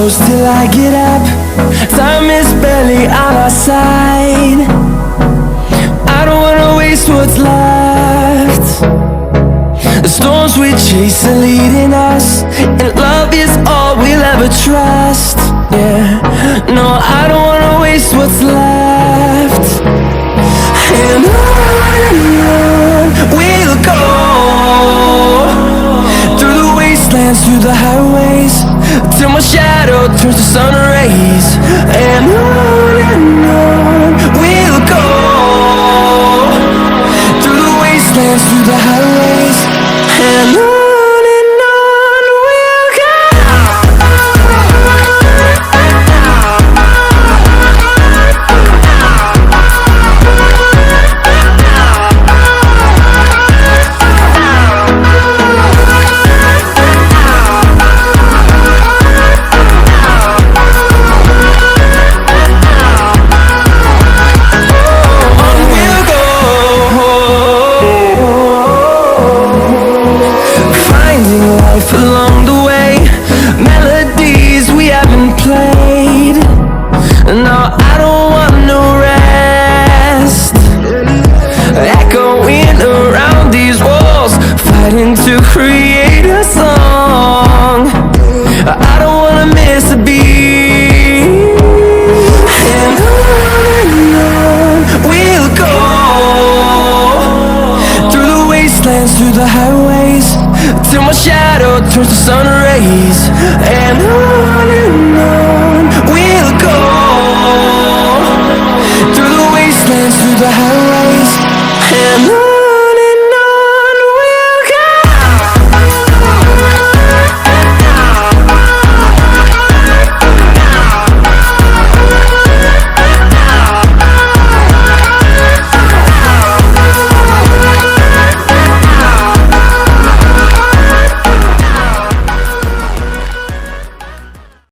close till I get up. Time is barely on our side. I don't wanna waste what's left. The storms we chase are leading us, and love is all we'll ever trust. Yeah, no, I don't wanna waste what's left. And on we'll go, through the wastelands, through the highways, till my shadow turns to sun rays. And on we'll go, through the wastelands, through the highways, and on. Along the way, melodies we haven't played. No, I don't want no rest. Echoing around these walls, fighting to create a song. I don't wanna miss a beat. And on we'll go, through the wastelands, through the highways, till my shadow turns to sun rays. And on